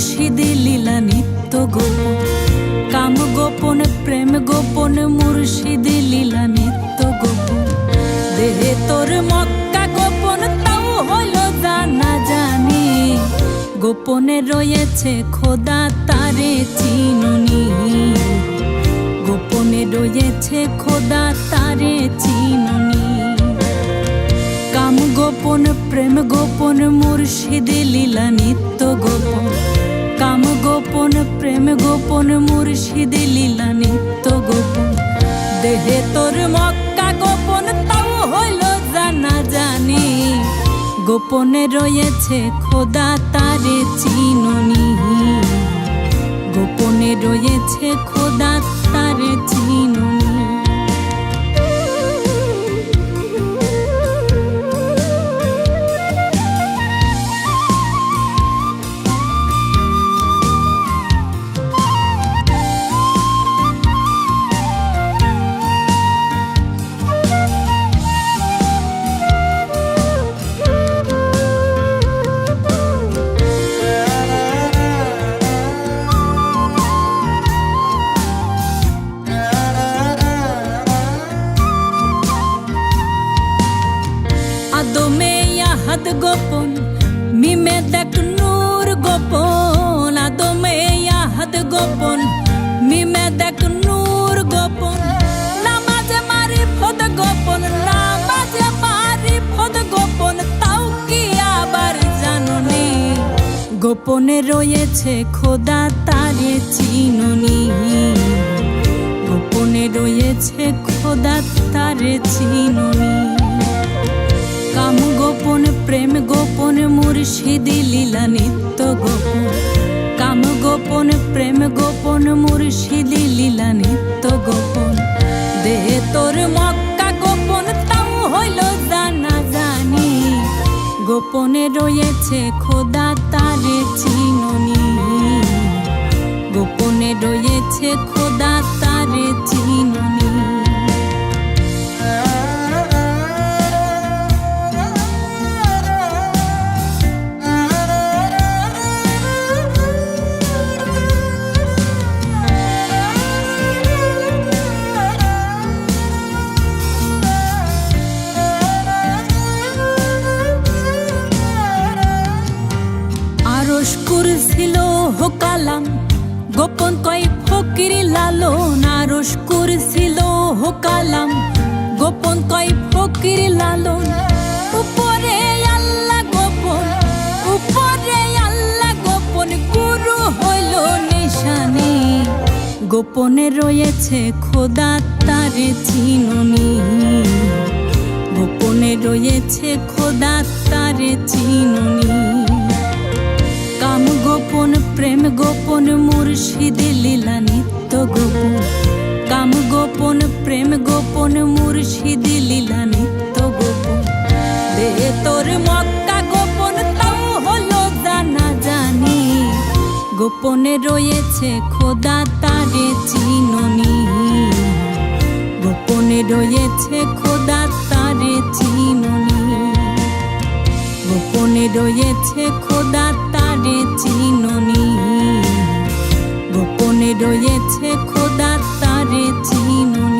মুর্শিদি লীলা নিত্য গোপন, কাম গোপন প্রেম গোপন মুর্শিদি লীলা নিত্য গোপন। দেহে তোর মক্কা গোপন তাও হইল জানা জানি, গোপনে রয়েছে খোদা তারে চিনুনি, গোপনে রয়েছে খোদা তারে চিনুনি। কাম গোপন প্রেম গোপন মুর্শিদি লীলা নিত্য গোপন, কাম গোপন প্রেম গোপন মুর্শিদি লীলা নিত্য গোপন। দেহে তোর মক্কা গোপন তাও হইল জানা জানি, গোপনে রয়েছে খোদা তারে চিনুনি, গোপনে রয়েছে খোদা তারে চিনুনি। আদমে আহাদ গোপন মিমে দেখ নূর গোপন, আদমে আহাদ গোপন মিমে দেখ নূর গোপন। নামাজে মারিফত গোপন, নামাজে মারিফত গোপন তাও কি আবার জানুনি, গোপনে রয়েছে খোদা তারে চিনুনি, গোপনে রয়েছে খোদা তারে চিনুনি। কাম গোপন প্রেম গোপন মুর্শিদি লীলা নিত্য গোপন, কাম গোপন প্রেম গোপন মুর্শিদি লীলা নিত্য গোপন। দেহে তোর মক্কা গোপন তাও হইল জানা জানি, গোপনে রয়েছে খোদা তারে চিনুনি, গোপনে রয়েছে খোদা তারে চিনুনি। ছিল কালাম গোপন কয় ফকির লালন, আরশ ছিল কালাম গোপন কয় ফকির লালন। উপরে আল্লাহ গোপন, উপরে আল্লাহ গোপন গুরু হইল নিশানি, গোপনে রয়েছে খোদা তারে চিনুনি, গোপনে রয়েছে খোদা তারে চিনুনি। কাম গোপন প্রেম গোপন মুর্শিদি লীলা নিত্য গোপন, কাম গোপন প্রেম গোপন মুর্শিদি লীলা নিত্য গোপন। দেহে তোর মক্কা গোপন তাও হলো জানা জানি, গোপনে রয়েছে খোদা তারে চিনুনি, গোপনে রয়েছে খোদা তারে চিনুনি, গোপনে রয়েছে খোদা তারে চিনুনি, গোপনে রয়েছে খোদা তারে চিনুনি।